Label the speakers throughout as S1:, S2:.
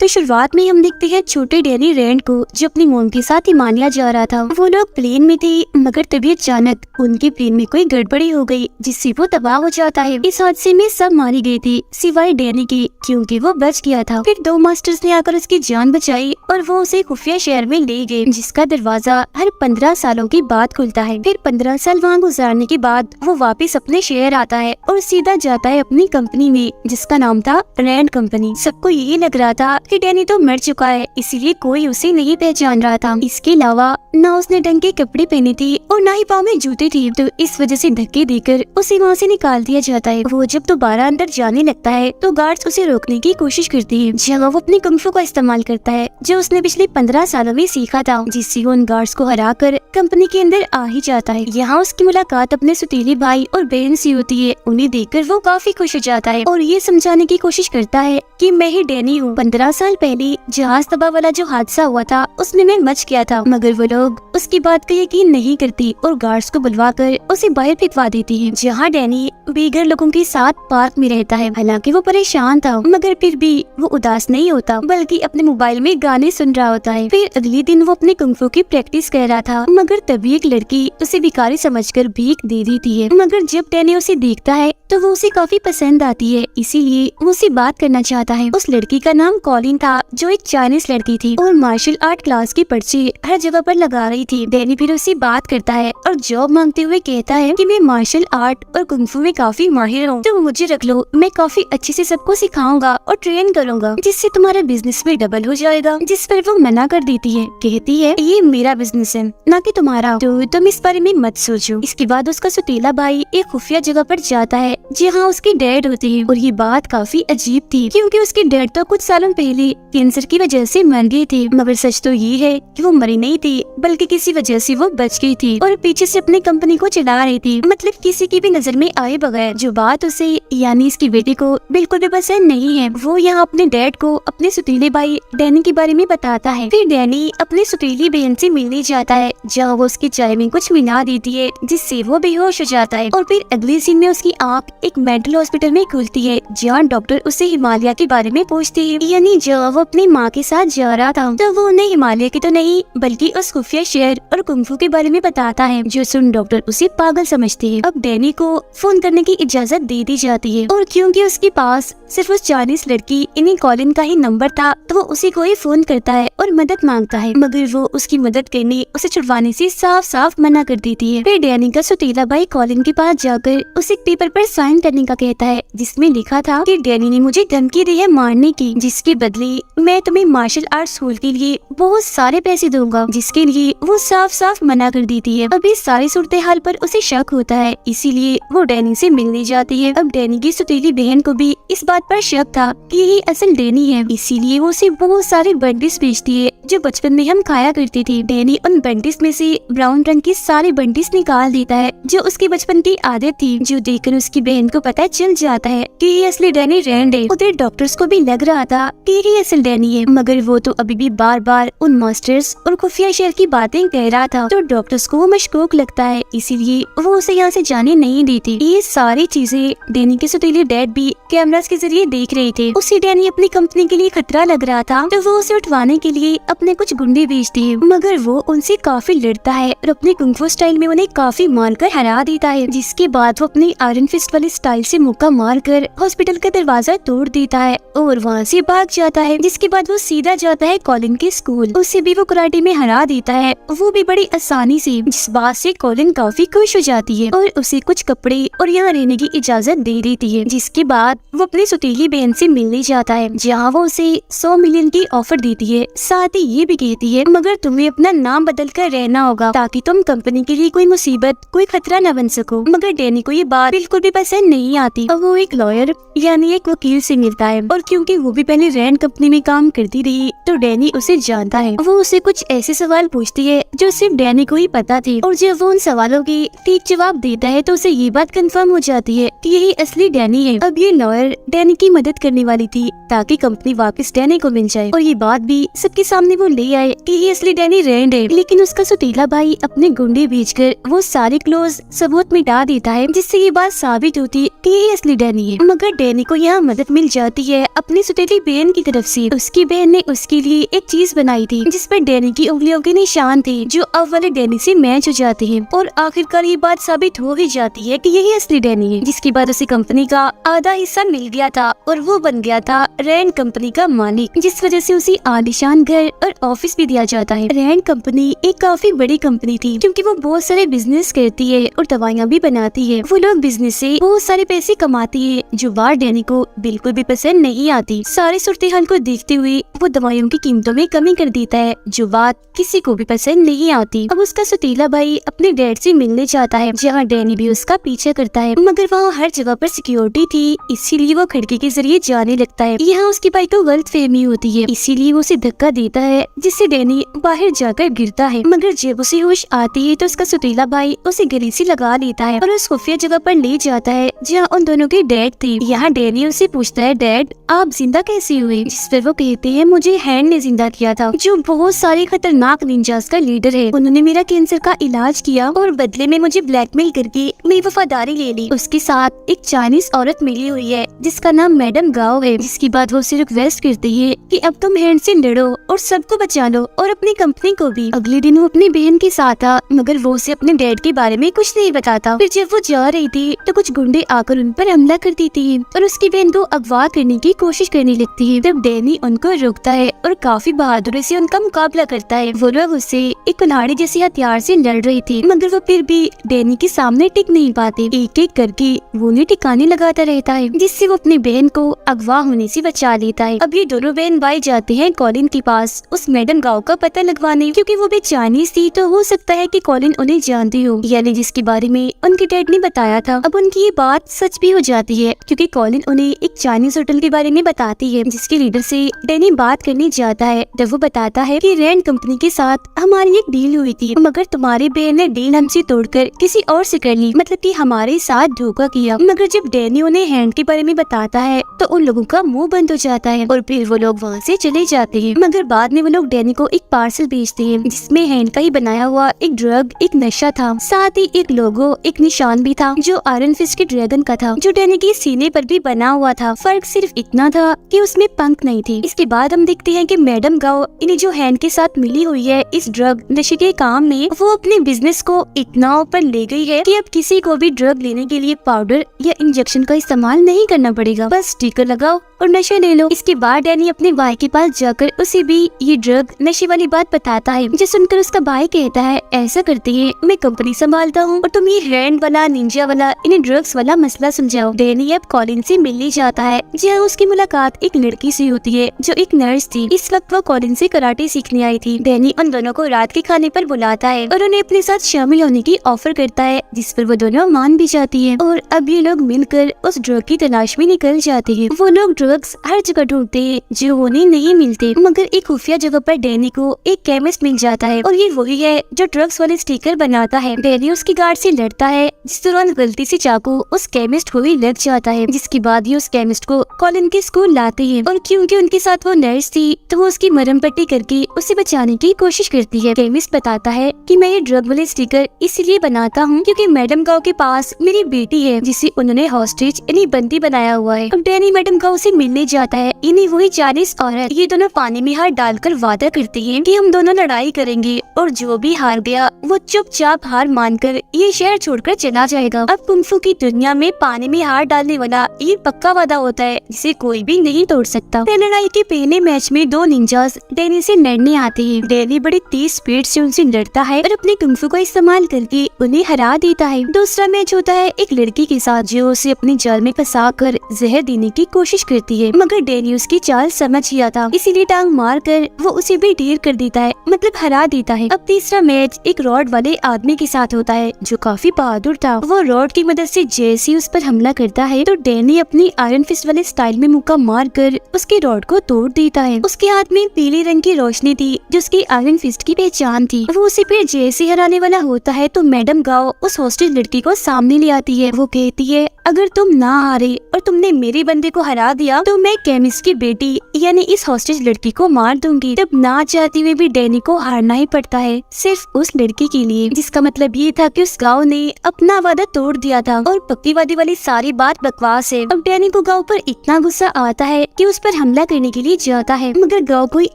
S1: तो शुरुआत में हम देखते हैं छोटे डैनी रैंड को, जो अपनी मोम के साथ हिमालय जा रहा था। वो लोग प्लेन में थे, मगर तभी अचानक उनके प्लेन में कोई गड़बड़ी हो गई, जिससे वो तबाह हो जाता है। इस हादसे में सब मारे गए थे सिवाय डैनी के, क्योंकि वो बच गया था। फिर दो मास्टर्स ने आकर उसकी जान बचाई और वो उसे खुफिया शहर में ले गए, जिसका दरवाजा हर 15 सालों के बाद खुलता है। फिर 15 साल वहाँ गुजारने के बाद वो वापस अपने शहर आता है और सीधा जाता है अपनी कंपनी में, जिसका नाम था रैंड कंपनी। सबको यही लग रहा था कि डैनी तो मर चुका है, इसीलिए कोई उसे नहीं पहचान रहा था। इसके अलावा न उसने ढंग के कपड़े पहने थे और न ही पाँव में जूते थे, तो इस वजह से धक्के देकर उसे वहाँ से निकाल दिया जाता है। वो जब दोबारा अंदर जाने लगता है तो गार्ड्स उसे रोकने की कोशिश करती है, जहाँ वो अपनी कुंग फू का इस्तेमाल करता है, जो उसने पिछले 15 सालों में सीखा था, जिससे वो उन गार्ड्स को हरा कर कंपनी के अंदर आ ही जाता है। यहाँ उसकी मुलाकात अपने सुतीले भाई और बहन से होती है। उन्हें देखकर वो काफी खुश हो जाता है और ये समझाने की कोशिश करता है कि मैं ही डैनी हूँ। 15 साल पहले जहाज तबाह वाला जो हादसा हुआ था उसमें मैं मच गया था, मगर वो लोग उसकी बात का यकीन नहीं करती और गार्ड्स को बुलवाकर उसे बाहर फेंकवा देती है। जहाँ डैनी बेघर लोगों के साथ पार्क में रहता है। हालांकि वो परेशान था, मगर फिर भी वो उदास नहीं होता, बल्कि अपने मोबाइल में गाने सुन रहा होता है। फिर अगले दिन वो अपने कुंग फू की प्रैक्टिस कर रहा था, मगर तभी एक लड़की उसे भिखारी समझकर भीख दे देती है। मगर जब डैनी उसे देखता है तो वो उसे काफी पसंद आती है, इसीलिए वो उसे बात करना चाहता है। उस लड़की का नाम कॉलिन था, जो एक चाइनीज लड़की थी और मार्शल आर्ट क्लास के पर्चे हर जगह पर लगा रही थी। डैनी फिर उससे बात करता है और जॉब मांगते हुए कहता है कि मैं मार्शल आर्ट और कुंग फू में काफी माहिर हूँ, तो मुझे रख लो, मैं काफी अच्छे से सबको सिखाऊंगा और ट्रेन करूंगा, जिससे तुम्हारा बिजनेस में डबल हो जाएगा। जिस पर वो मना कर देती है, कहती है ये मेरा बिजनेस है न कि तुम्हारा, तो तुम इस बारे में मत सोचो। इसके बाद उसका सुतीला भाई एक खुफिया जगह पर जाता है जहाँ उसके डैड होते हैं, और ये बात काफी अजीब थी, क्योंकि उसके डैड तो कुछ सालों पहले कैंसर की वजह से मर गए थे। मगर सच तो ये है कि वो मरी नहीं थी, बल्कि किसी वजह से वो बच गई थी और पीछे से अपनी कंपनी को चला रही थी, मतलब किसी की भी नजर में आए बगैर। जो बात उसे यानी इसकी बेटी को बिल्कुल भी पसंद नहीं है। वो यहाँ अपने डैड को अपने सुतीले भाई डैनी के बारे में बताता है। फिर डैनी अपनी सुतीली बहन से मिलने जाता है, जहाँ वो उसकी चाय में कुछ मिला देती है, जिससे वो बेहोश हो जाता है। और फिर अगले सीन में उसकी आँख एक मेंटल हॉस्पिटल में खुलती है, जहाँ डॉक्टर उसे हिमालय के बारे में पूछते हैं। यानी जब वो अपनी माँ के साथ जा रहा था तो वो उन्हें हिमालय की तो नहीं, बल्कि उस खुफिया शहर और कुंग फू के बारे में बताता है, जो सुन डॉक्टर उसे पागल समझते हैं। अब डैनी को फोन करने की इजाजत दे दी जाती है, और क्योंकि उसके पास सिर्फ उस चाइनीज लड़की इन्हीं कॉलिन का ही नंबर था, तो वो उसी को ही फोन करता है और मदद मांगता है, मगर वो उसकी मदद करने, उसे छुड़वाने से साफ साफ मना कर देती है। फिर डैनी का सुतीला भाई कॉलिन के पास जाकर उसे एक पेपर पर साइन करने का कहता है, जिसमें लिखा था कि डैनी ने मुझे धमकी दी है मारने की, जिसके बदले मैं तुम्हें मार्शल आर्ट स्कूल के लिए बहुत सारे पैसे दूंगा, जिसके लिए वो साफ साफ मना कर देती है। अब इस सारी सूरत हाल पर उसे शक होता है, इसीलिए वो डैनी से मिलने जाती है। अब डैनी की सुतीली बहन को भी इस बात पर शक था कि यही असल डैनी है, इसीलिए वो उसे बहुत सारे बंडिस बेचती है, जो बचपन में हम खाया करते थे। डैनी उन बंडिस में से ब्राउन रंग के सारे बंडिस निकाल देता है, जो उसके बचपन की आदत थी, जो देखकर उसकी बहन को पता चल जाता है कि ये असली डैनी रैंड है। उधर डॉक्टर्स को भी लग रहा था कि ये असल डैनी है, मगर वो तो अभी भी बार बार उन मास्टर्स और खुफिया शहर की बातें कह रहा था, तो डॉक्टर्स को वो मशकूक लगता है, इसीलिए वो उसे यहाँ से जाने नहीं देती। ये सारी चीजें डैनी के सुतीले डैड भी कैमरास के जरिए देख रहे थे। उसे डैनी अपनी कंपनी के लिए खतरा लग रहा था, तो वो उसे उठवाने के लिए अपने कुछ गुंडे भेजते हैं, मगर वो उनसे काफी लड़ता है और अपने कुंग फू स्टाइल में उन्हें काफी मारकर हरा देता है। जिसके बाद वो अपनी आयरन फिस्ट वाले स्टाइल से मुक्का मारकर हॉस्पिटल का दरवाजा तोड़ देता है और वहाँ से भाग जाता है। जिसके बाद वो सीधा जाता है कॉलिन के स्कूल, उसे भी वो कराटे में हरा देता है, वो भी बड़ी आसानी से, जिस बात से कॉलिन काफी खुश हो जाती है और उसे कुछ कपड़े और यहाँ रहने की इजाजत दे देती है। जिसके बाद वो अपनी सुतीली बहन से मिलने जाता है, जहाँ वो उसे 100 मिलियन की ऑफर देती है। साथ ही ये भी कहती है, मगर तुम्हें अपना नाम बदल कर रहना होगा, ताकि तुम कंपनी के लिए कोई मुसीबत, कोई खतरा न बन सको। मगर डैनी को ये बात बिल्कुल भी पसंद नहीं आती। अब वो एक लॉयर यानी एक वकील से मिलता है, और क्योंकि वो भी पहले रैंड कंपनी में काम करती रही, तो डैनी उसे जानता है। वो उसे कुछ ऐसे सवाल पूछती है जो सिर्फ डैनी को ही पता थे, और जब वो उन सवालों के ठीक जवाब देता है तो उसे ये बात कंफर्म हो जाती है कि यही असली डैनी है। अब ये लॉयर डैनी की मदद करने वाली थी, ताकि कंपनी वापस डैनी को मिल जाए, और ये बात भी सबके सामने वो ले आए कि ये असली डैनी रैंड है। लेकिन उसका सुतीला भाई अपने गुंडे भेजकर वो सारे क्लोज सबूत मिटा देता है, जिससे ये बात साबित होती है कि ये असली डैनी है। मगर डैनी को यहाँ मदद मिल जाती है अपनी सुतीली बहन की तरफ तरफ से उसकी बहन ने उसके लिए एक चीज बनाई थी जिस पर डैनी की उंगलियों के निशान थे जो अब वाले डैनी से मैच हो जाते हैं। और आखिरकार ये बात साबित हो ही जाती है कि यही असली डैनी है, जिसके बाद उसे कंपनी का आधा हिस्सा मिल गया था और वो बन गया था रैंड कंपनी का मालिक, जिस वजह से उसे आलीशान घर और ऑफिस भी दिया जाता है। रैंड कंपनी एक काफी बड़ी कंपनी थी क्योंकि वो बहुत सारे बिजनेस करती है और दवाइयाँ भी बनाती है। वो लोग बिजनेस से बहुत सारे पैसे कमाती है जो बात डैनी को बिल्कुल भी पसंद नहीं आती। सारी सूरत हाल को देखते हुए वो दवाइयों की कीमतों में कमी कर देता है जो बात किसी को भी पसंद नहीं आती। अब उसका सतीला भाई अपने डैड से मिलने जाता है जहाँ डैनी भी उसका पीछा करता है, मगर वहाँ हर जगह पर सिक्योरिटी थी इसीलिए वो खिड़की के जरिए जाने लगता है। यहाँ उसकी भाई को गलतफहमी होती है इसीलिए वो उसे धक्का देता है जिससे डैनी बाहर जाकर गिरता है, मगर जब उसे होश आती है तो उसका सतीला भाई उसे गले से लगा लेता है और उस खुफिया जगह पर ले जाता है जहाँ उन दोनों के डैड थे। यहाँ डैनी उससे पूछता है, डैड आप जिंदा कैसे हुए? जिस पर वो कहते हैं, मुझे हैंड ने जिंदा किया था जो बहुत सारे खतरनाक निंजास का लीडर है। उन्होंने मेरा कैंसर का इलाज किया और बदले में मुझे ब्लैकमेल करके मेरी वफादारी ले ली। उसके साथ एक चाइनीज औरत मिली हुई है जिसका नाम मैडम गाओ है। जिसके बाद वो उसे रिक्वेस्ट करती है कि अब तुम हैंड से लड़ो और सबको बचा लो और अपनी कंपनी को भी। अगले दिन वो अपनी बहन के साथ था मगर वो उसे अपने डैड के बारे में कुछ नहीं बताता। फिर जब वो जा रही थी तो कुछ गुंडे आकर उन पर हमला कर देते हैं और उसकी बहन को अगवा करने की कोशिश करने लगती है। तब डैनी उनको रोकता है और काफी बहादुरी से उनका मुकाबला करता है। वो लोग उससे एक कुल्हाड़ी जैसे हथियार से लड़ रहे थे मगर वो फिर भी डैनी के सामने टिक नहीं पाते। एक एक करके वो उन्हें टिकाने लगाता रहता है जिससे वो अपनी बहन को अगवा होने से बचा लेता है। अब ये दोनों बहन भाई जाते हैं कॉलिन के पास उस मैडम गाँव का पता लगवाने, क्योंकि वो भी चाइनीज थी तो हो सकता है कि कॉलिन उन्हें जानती हो, यानी जिसके बारे में उनके डैड ने बताया था। अब उनकी ये बात सच भी हो जाती है क्योंकि कॉलिन उन्हें एक चाइनीज होटल के बारे में बताती है जिसके लीडर से डैनी बात करने जाता है। तब वो बताता है कि रैंड कंपनी के साथ हमारी एक डील हुई थी मगर तुम्हारी बहन ने डील हमसे तोड़कर किसी और से कर ली, मतलब कि हमारे साथ धोखा किया। मगर जब डैनी उन्हें हैंड के बारे में बताता है तो उन लोगों का मुंह बंद हो जाता है और फिर वो लोग वहाँ से चले जाते हैं। मगर बाद में वो लोग डैनी को एक पार्सल भेजते हैं जिसमें हैंड का ही बनाया हुआ एक ड्रग, एक नशा था, साथ ही एक लोगो, एक निशान भी था जो आयरन फिस्ट के ड्रैगन का था जो डैनी के सीने पर भी बना हुआ था। फर्क सिर्फ इतना था कि उसमें पंख नहीं थे। इसके बाद हम देखते हैं कि मैडम गाओ इन्हें जो हैंड के साथ मिली हुई है इस ड्रग नशे के काम में, वो अपने बिजनेस को इतना ऊपर ले गई है कि अब किसी को भी ड्रग लेने के लिए पाउडर या इंजेक्शन का इस्तेमाल नहीं करना पड़ेगा, बस स्टिकर लगाओ और नशा ले लो। इसके बाद डैनी अपने भाई के पास जाकर उसे भी ये ड्रग नशे वाली बात बताता है, जो सुनकर उसका भाई कहता है, ऐसा करते हैं मैं कंपनी संभालता हूँ और तुम ये हैंड वाला, निंजा वाला, इन्हें ड्रग्स वाला मसला सुलझाओ। डैनी अब कॉलिन से मिलने जाता है जहाँ उसकी मुलाकात एक लड़की से होती है जो एक नर्स थी। इस वक्त वो कॉलिन से कराटे सीखने आई थी। डैनी उन दोनों को रात के खाने पर बुलाता है और उन्हें अपने साथ शामिल होने की ऑफर करता है जिस पर वो दोनों मान भी जाती है और अब ये लोग मिलकर उस ड्रग की तलाश में निकल जाते हैं। वो लोग ड्रग्स हर जगह ढूंढते हैं जो उन्हें नहीं मिलते, मगर एक खुफिया जगह पर डैनी को एक केमिस्ट मिल जाता है और ये वही है जो ड्रग्स वाले स्टिकर बनाता है। डैनी उसकी गार्ड से लड़ता है जिस दौरान गलती से चाकू उस केमिस्ट को ही लग जाता है, जिसके बाद ये उस केमिस्ट को कॉलिन के स्कूल लाते हैं और क्योंकि उनके साथ वो नर्स थी तो वो उसकी मरहम पट्टी करके उसे बचाने की कोशिश करती है। केमिस्ट बताता है कि मैं ये ड्रग वाले स्टिकर इसलिए बनाता हूँ क्योंकि मैडम गाँव के पास मेरी बेटी है जिसे उन्होंने हॉस्टेज यानी बंदी बनाया हुआ है। अब डैनी मैडम गाँव से मिलने जाता है। इन्हीं वही चाइनीज औरत, ये दोनों पानी में हाथ डालकर वादा करती हैं कि हम दोनों लड़ाई करेंगे और जो भी हार गया वो चुपचाप हार मानकर ये शहर छोड़कर चला जाएगा। अब कुंफू की दुनिया में पानी में हाथ डालने वाला ये पक्का वादा होता है जिसे कोई भी नहीं तोड़ सकता। लड़ाई के पहले मैच में दो निंजास डैनी से लड़ने आते हैं। डैनी बड़ी तेज स्पीड से उनसे लड़ता है और अपने कुंफू का इस्तेमाल करके उन्हें हरा देता है। दूसरा मैच होता है एक लड़की के साथ जो उसे अपने जाल में फंसा कर जहर देने की कोशिश करती है, मगर डैनी उसकी चाल समझ गया था इसीलिए टांग मार कर वो उसे भी ढेर कर देता है, मतलब हरा देता है। अब तीसरा मैच एक रॉड वाले आदमी के साथ होता है जो काफी बहादुर था। वो रॉड की मदद से जैसे ही उस पर हमला करता है तो डैनी अपनी आयरन फिस्ट वाले स्टाइल में मुक्का मार कर उसके रॉड को तोड़ देता है। उसके हाथ में पीले रंग की रोशनी थी जो उसकी आयरन फिस्ट की पहचान थी। वो उसे फिर जैसे हराने वाला होता है तो मैडम गाओ उस हॉस्टेज लड़की को सामने ले आती है। वो कहती है, अगर तुम ना हारे और तुमने मेरे बंदे को हरा दिया तो मैं केमिस्ट की बेटी यानी इस हॉस्टेज लड़की को मार दूंगी। तब ना चाहते हुए भी डैनी को हारना ही पड़ता है, सिर्फ उस लड़की के लिए, जिसका मतलब ये था कि उस गांव ने अपना वादा तोड़ दिया था और पक्कीवादी वाली सारी बात बकवास है। अब डैनी को गांव पर इतना गुस्सा आता है कि उस पर हमला करने के लिए जाता है, मगर गांव कोई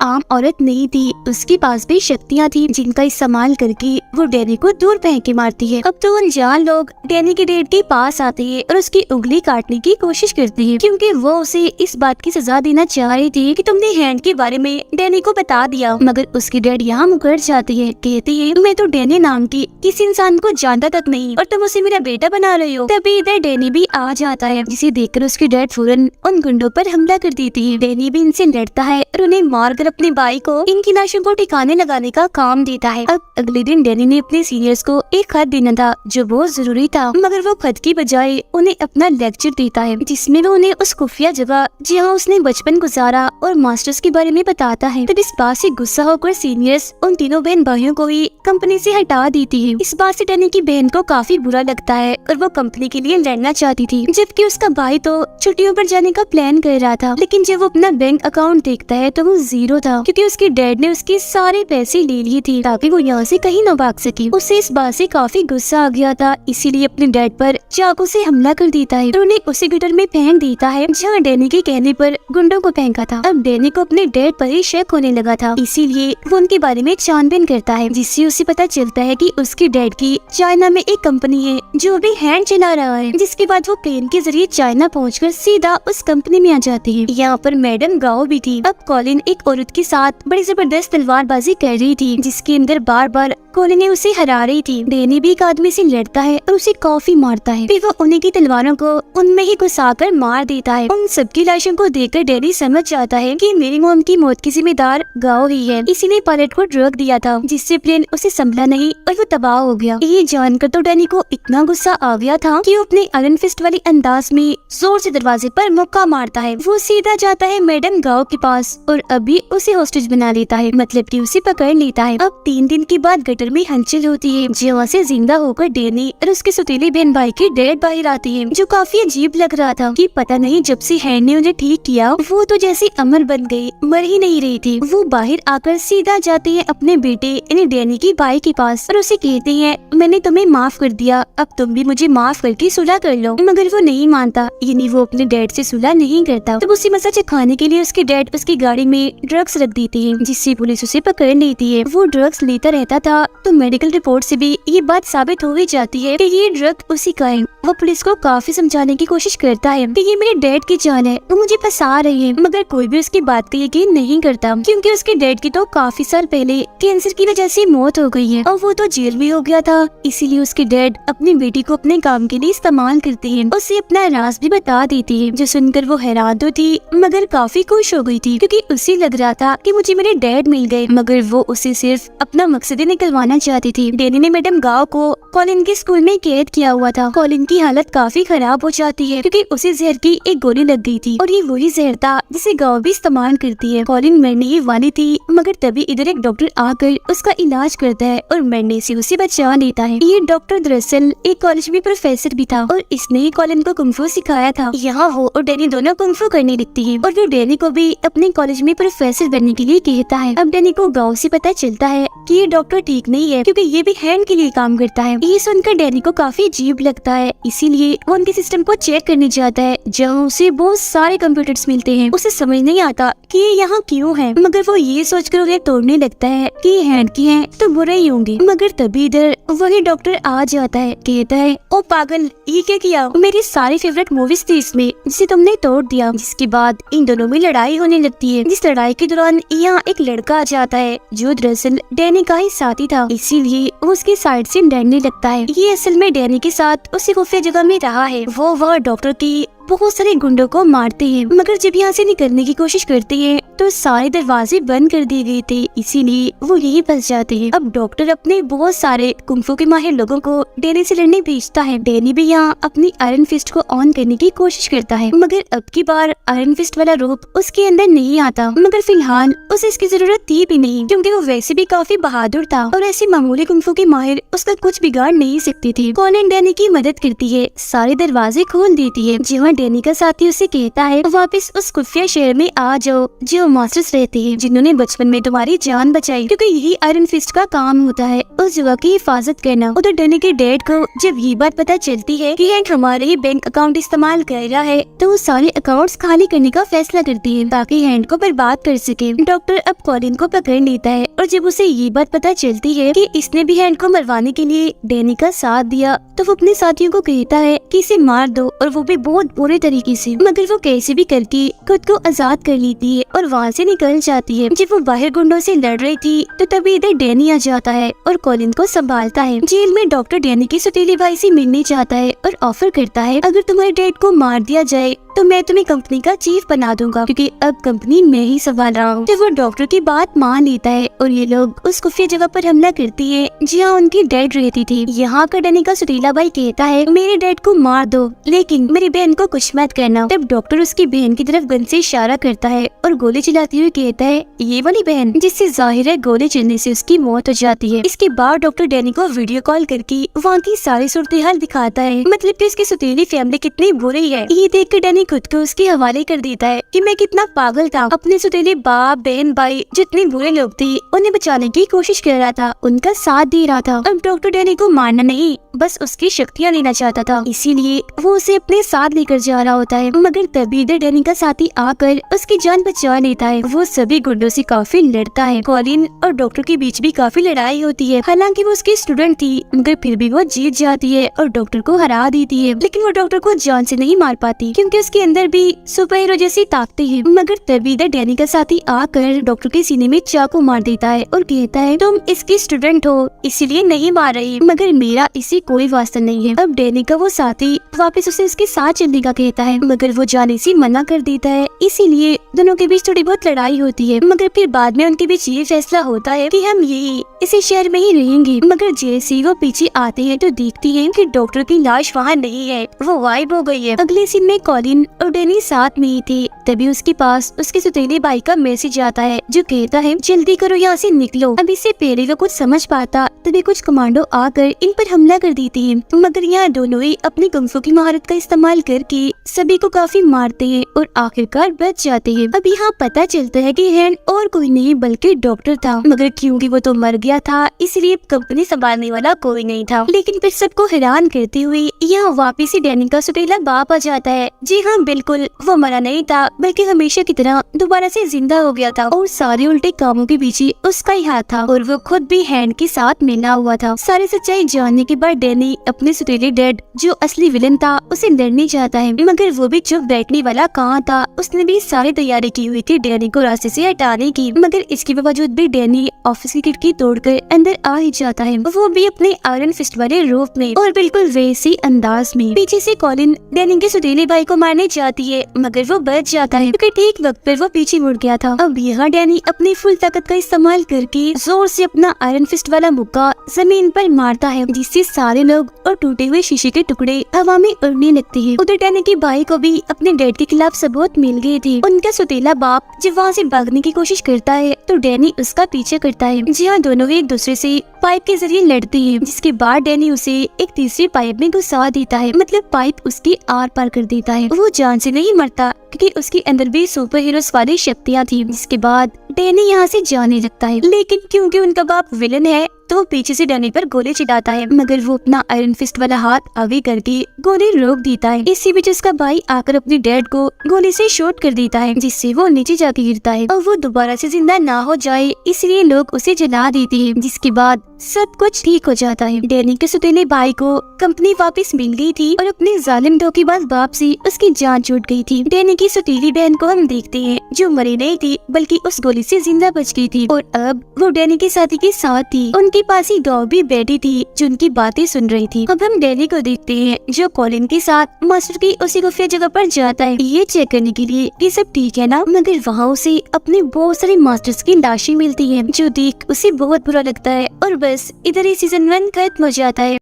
S1: आम औरत नहीं थी, उसके पास भी शक्तियाँ थी जिनका इस्तेमाल करके वो डैनी को दूर फेंक के मारती है। अब तो अनजान लोग डैनी के डैड के पास आते हैं और उसकी उंगली काटने की कोशिश करते हैं, क्योंकि वो उसे इस बात की सजा देना चाह रही थी कि तुमने हैंड के बारे में डैनी को बता दिया। मगर उसके डैड यहाँ मुकर जाते हैं, कहते हैं मैं तो डैनी नाम की किसी इंसान को जानता तक नहीं और तुम उसे मेरा बेटा बना रहे हो। तभी इधर डैनी भी आ जाता है, जिसे देखकर उसके डैड फौरन उन गुंडों पर हमला कर देते हैं। डैनी भी इनसे लड़ता है और उन्हें मारकर अपने भाई को इनकी लाशों को ठिकाने लगाने का काम देता है। अब अगले दिन डैनी ने अपने सीनियर्स को एक खत देना था जो बहुत जरूरी था, मगर वो खत की बजाय उन्हें अपना लेक्चर देता है, जिसमें वो उन्हें उस खुफिया जगह जहाँ उसने बचपन गुजारा और मास्टर्स के बारे में बताता है। तब इस बात से गुस्सा होकर सीनियर्स उन तीनों बहन भाइयों को ही कंपनी से हटा देती है। इस बात से डैनी की बहन को काफी बुरा लगता है और वो कंपनी के लिए लड़ना चाहती थी, जबकि उसका भाई तो छुट्टियों पर जाने का प्लान कर रहा था। लेकिन जब वो अपना बैंक अकाउंट देखता है तो वो जीरो था, क्योंकि उसके डैड ने उसके सारे पैसे ले लिए थे ताकि वो यहाँ से कहीं न भाग सके। उसे इस बात से काफी गुस्सा आ गया था, इसीलिए अपने डैड पर चाकू से हमला कर देता है और उन्हें उसी गटर में फेंक देता है जहाँ डैनी के कहने पर गुंडों को फेंका था। अब डैनी को अपने डैड पर ही शक होने लगा था, इसीलिए वो उनके बारे में छानबीन करता है, जिससे उसे पता चलता है कि उसके डैड की चाइना में एक कंपनी है जो भी हैंड चला रहा है। जिसके बाद वो प्लेन के जरिए चाइना पहुंचकर सीधा उस कंपनी में आ जाती है। यहाँ पर मैडम गाओ भी थी। अब कॉलिन एक औरत के साथ बड़ी जबरदस्त तलवारबाजी कर रही थी, जिसके अंदर बार बार कॉलिन ने उसे हरा रही थी। डैनी भी एक आदमी से लड़ता है और उसे काफी मारता है, फिर वो उन्हीं की तलवारों को उनमें ही घुसाकर मार देता है। उन सबकी लाशों को देखकर डैनी समझ जाता है कि मेरी मॉम की मौत की जिम्मेदार गाओ ही है, इसीलिए पायलट को ड्रग दिया था, जिससे प्लेन उसे संभला नहीं और वो तबाह हो गया। ये जानकर तो डैनी को इतना गुस्सा आ गया था कि वो अपने आयरन फिस्ट वाली अंदाज में जोर से दरवाजे पर मुक्का मारता है। वो सीधा जाता है मैडम गाओ के पास और अभी उसे होस्टेज बना लेता है, मतलब कि उसे पकड़ लेता है। अब 3 दिन के बाद गटर में हलचल होती है, जहाँ से जिंदा होकर डैनी और उसके सौतेली बहन भाई के डैड बाहर आते हैं, जो काफी अजीब लग रहा था कि पता नहीं जब से हैंड ने उन्हें ठीक किया वो तो जैसे अमर बन गई, मर ही नहीं रही थी। वो बाहर आकर सीधा जाते हैं अपने बेटे यानी डैनी के भाई के पास और उसे कहते हैं मैंने तुम्हें माफ कर दिया, अब तुम भी मुझे माफ करके सुलह कर लो। मगर वो नहीं मानता, यानी वो अपने डैड से सुलह नहीं करता। तब उसे मजा चखाने के लिए उसके डैड उसकी गाड़ी में ड्रग्स रख देते हैं, जिससे पुलिस उसे पकड़ लेती है। वो ड्रग्स लेता रहता था तो मेडिकल रिपोर्ट से भी ये बात साबित हो ही जाती है कि ये ड्रग उसी का है। वो पुलिस को काफी समझाने की कोशिश करता है कि ये मेरे डैड की जान है, वो मुझे फंसा रही है, मगर कोई भी उसकी बात का यकीन नहीं करता, क्योंकि उसके डैड की तो काफी साल पहले कैंसर की वजह से मौत हो गई है और वो तो जेल में हो गया था। इसीलिए उसके डैड अपनी बेटी को अपने काम के लिए इस्तेमाल करते हैं, उसे अपना राज भी बता देती है, जो सुनकर वो हैरान तो थी मगर काफी खुश हो गई थी, क्योंकि उसे लग रहा था कि मुझे मेरे डैड मिल गए, मगर वो उसे सिर्फ अपना मकसद निकलवाना चाहती थी। डैनी ने मैडम गाओ को कॉलिन के स्कूल में कैद किया हुआ था। कॉलिन की हालत काफी खराब हो जाती है, क्योंकि उसे जहर की एक गोली लग गई थी और ये वही जहर था जिसे गाओ भी इस्तेमाल करती है। कॉलिन मरने ही वाली थी, मगर तभी इधर एक डॉक्टर आकर उसका इलाज करता है और मरने से उसे बचा लेता है। ये डॉक्टर दरअसल एक कॉलेज में प्रोफेसर भी था और इसने ही कॉलिन को कुंफू सिखाया था। यहाँ हो और डैनी दोनों कुंफू करने लगती है और फिर डैनी को भी अपने कॉलेज में प्रोफेसर बनने के लिए कहता है। अब डैनी को गाँव से पता चलता है कि ये डॉक्टर ठीक नहीं है, क्योंकि ये भी हैंड के लिए काम करता है। ये सुनकर डैनी को काफी अजीब लगता है, इसीलिए वो उनके सिस्टम को चेक करने जाता है, जहाँ उसे बहुत सारे कंप्यूटर्स मिलते हैं। उसे समझ नहीं आता कि ये यहाँ क्यों है, मगर वो ये सोचकर उन्हें तोड़ने लगता है कि ये हैंड की हैं तो बुरे ही होंगे। मगर तभी इधर वही डॉक्टर आ जाता है, कहता है ओ पागल, ये क्या किया, मेरी सारी फेवरेट मूवीज थी इसमें, जिसे तुमने तोड़ दिया। जिसके बाद इन दोनों में लड़ाई होने लगती है। जिस लड़ाई के दौरान यहाँ एक लड़का आ जाता है जो दरअसल डैनी का ही साथी था, इसीलिए वो उसकी साइड से डरने लगता है। ये असल में डैनी के साथ उसी खुफिया जगह में रहा है। वो डॉक्टर की बहुत सारे गुंडों को मारते हैं, मगर जब यहाँ से निकलने की कोशिश करते हैं तो सारे दरवाजे बंद कर दिए गए थे, इसीलिए वो यहीं फंस जाते हैं। अब डॉक्टर अपने बहुत सारे कुंफू के माहिर लोगों को डैनी से लड़ने भेजता है। डैनी भी यहाँ अपनी आयरन फिस्ट को ऑन करने की कोशिश करता है, मगर अब की बार आयरन फिस्ट वाला रूप उसके अंदर नहीं आता। मगर फिलहाल उसे इसकी जरूरत थी भी नहीं, क्योंकि वो वैसे भी काफी बहादुर था और ऐसी मामूली कुंफू की माहिर उसका कुछ बिगाड़ नहीं सकती थी। कॉलिन डैनी की मदद करती है, सारे दरवाजे खोल देती है। जहाँ डैनी का साथी उसे कहता है वापस उस खुफिया शहर में आ जाओ जो मास्टर्स रहते हैं, जिन्होंने बचपन में तुम्हारी जान बचाई, क्योंकि यही आयरन फिस्ट का काम होता है, उस जगह की हिफाजत करना। उधर डैनी के डैड को जब ये बात पता चलती है कि हैंक हमारे ही बैंक अकाउंट इस्तेमाल कर रहा है, तो वो सारे अकाउंट्स खाली करने का फैसला करती है ताकि हैंक को बर्बाद कर सके। डॉक्टर अब कॉलिन को पकड़ लेता है और जब उसे ये बात पता चलती है कि इसने भी हैंक को मरवाने के लिए डैनी का साथ दिया, तो वो अपने साथियों को कहता है कि इसे मार दो, और वो भी बहुत बुरे तरीके से। मगर वो कैसे भी करके खुद को आजाद कर लेती है और वहाँ से निकल जाती है। जब वो बाहर गुंडों से लड़ रही थी तो तभी इधर डैनी आ जाता है और कॉलिन को संभालता है। जेल में डॉक्टर डैनी के सौतेले भाई से मिलने चाहता है और ऑफर करता है अगर तुम्हारे डैड को मार दिया जाए तो मैं तुम्हें कंपनी का चीफ बना दूंगा, क्योंकि अब कंपनी मैं ही संभाल रहा हूँ। तो वो डॉक्टर की बात मान लेता है और ये लोग उस खुफिया जगह पर हमला करती है जहाँ उनकी डैड रहती थी। यहाँ का डैनी का सौतेला भाई कहता है मेरे डैड को मार दो, लेकिन मेरी बहन को कुछ मत करना। तब डॉक्टर उसकी बहन की तरफ गन से इशारा करता है और गोली चलाते हुए कहता है ये वाली बहन, जिससे जाहिर है गोली चलने से उसकी मौत हो जाती है। इसके बाद डॉक्टर डैनी को वीडियो कॉल करके वहाँ की सारी सूरत हाल दिखाता है, मतलब कि उसकी सौतेली फैमिली कितनी बुरी है। ये देख कर डैनी खुद को उसके हवाले कर देता है कि मैं कितना पागल था, अपने सौतेले बाप बहन भाई जितने बुरे लोग थे उन्हें बचाने की कोशिश कर रहा था, उनका साथ दे रहा था। अब डॉक्टर डैनी को मारना नहीं, बस उसकी शक्तियाँ लेना चाहता था, इसीलिए वो उसे अपने साथ लेकर जा रहा होता है। मगर तभी इधर डैनी का साथी आकर उसकी जान बचा लेता है। वो सभी गुंडों से काफी लड़ता है। कॉलिन और डॉक्टर के बीच भी काफी लड़ाई होती है। हालांकि वो उसकी स्टूडेंट थी, मगर फिर भी वो जीत जाती है और डॉक्टर को हरा देती है। लेकिन वो डॉक्टर को जान से नहीं मार पाती, क्योंकि उसके अंदर भी सुपर हीरो जैसी ताकतें हैं। मगर तभी इधर डैनी का साथी आकर डॉक्टर के सीने में चाकू मार देता है और कहता है तुम इसकी स्टूडेंट हो इसलिए नहीं मार रही, मगर मेरा इसी कोई वास्ता नहीं है। अब डैनी का वो साथी वापस उसे उसके साथ चलने का कहता है, मगर वो जाने से मना कर देता है, इसीलिए दोनों के बीच थोड़ी बहुत लड़ाई होती है। मगर फिर बाद में उनके बीच ये फैसला होता है कि हम यही इसी शहर में ही रहेंगे। मगर जैसे ही वो पीछे आते हैं तो देखती है कि डॉक्टर की लाश वहाँ नहीं है, वो गायब हो गई है। अगले सीन में कॉलिन और डैनी साथ में ही थे। तभी उसके पास उसके सौतेले भाई का मैसेज आता है जो कहता है जल्दी करो यहाँ से निकलो। अब इससे पहले वो कुछ समझ पाता तभी कुछ कमांडो आकर इन पर हमला कर देते हैं, मगर यहाँ दोनों ही अपनी कुंफू की महारत का इस्तेमाल करके सभी को काफी मारते हैं और आखिरकार बच जाते हैं। अब यहाँ पता चलता है कि हैंड और कोई नहीं बल्कि डॉक्टर था, मगर क्योंकि वो तो मर गया था इसलिए कंपनी संभालने वाला कोई नहीं था। लेकिन फिर सबको हैरान करते हुए यहाँ वापिस ही डैनी का सौतेला बाप आ जाता है। जी हाँ, बिल्कुल वो मरा नहीं था, बल्कि हमेशा की तरह दोबारा से जिंदा हो गया था और सारे उल्टे कामों के पीछे उसका ही हाथ था और वो खुद भी हैंड के साथ मिला हुआ था। सारी सच्चाई जानने के बाद डैनी अपने सौतेले डैड जो असली विलन था उसे लड़ने चाहता है, मगर वो भी चुप बैठने वाला कहाँ था। उसने भी सारी तैयारी की हुई थी डैनी को रास्ते से हटाने की, मगर इसके बावजूद भी डैनी ऑफिस की खिड़की तोड़कर अंदर आ ही जाता है, वो भी अपने आयरन फिस्ट वाले रूप में और बिल्कुल वैसे अंदाज में। पीछे से कॉलिन डैनी के सौतेले भाई को मारने जाती है, मगर वो बच जाता है क्योंकि ठीक वक्त पर वो पीछे मुड़ गया था। अब यहाँ डैनी अपनी फुल ताकत का इस्तेमाल करके जोर से अपना आयरन फिस्ट वाला मुक्का जमीन पर मारता है, जिससे सारे लोग और टूटे हुए शीशे के टुकड़े हवा में उड़ने लगते हैं। उधर डैनी के भाई को भी अपने डैड के खिलाफ सबूत मिल गए थे। उनका सौतेला बाप जब वहाँ से भागने की कोशिश करता है तो डैनी उसका पीछे करता है। जी हाँ, दोनों एक दूसरे से पाइप के जरिए लड़ते हैं, जिसके बाद डैनी उसे एक तीसरी पाइप में घुसा देता है, मतलब पाइप उसकी आर पार कर देता है। वो जान से नहीं मरता क्योंकि उसके अंदर भी सुपर हीरोज वाली शक्तियाँ थी। जिसके बाद डैनी यहाँ से जाने लगता है, लेकिन क्योंकि उनका बाप विलन है तो वो पीछे से डैनी पर गोली चलाता है, मगर वो अपना आयरन फिस्ट वाला हाथ आगे करके गोली रोक देता है। इसी बीच उसका भाई आकर अपने डैड को गोली से शॉट कर देता है, जिससे वो नीचे जाके गिरता है और वो दोबारा से जिंदा ना हो जाए इसलिए लोग उसे जला देते हैं। जिसके बाद सब कुछ ठीक हो जाता है। डैनी के सौतेले भाई को कंपनी वापस मिल गई थी और अपने जालिम धोखेबाज बाप से उसकी जान छूट गई थी। डैनी की सौतेली बहन को हम देखते हैं जो मरी नहीं थी बल्कि उस गोली से जिंदा बच गई थी और अब वो डैनी के साथी के साथ थी। उनके उनके पास ही डॉग भी बैठी थी जो उनकी बातें सुन रही थी। अब हम डैनी को देखते हैं जो कॉलिन के साथ मास्टर की उसी खुफिया जगह पर जाता है ये चेक करने के लिए कि सब ठीक है ना, मगर वहाँ उसे अपने बहुत सारे मास्टर्स की लाशें मिलती है जो देख उसे बहुत बुरा लगता है। और बस इधर ही सीजन 1 खत्म हो जाता है।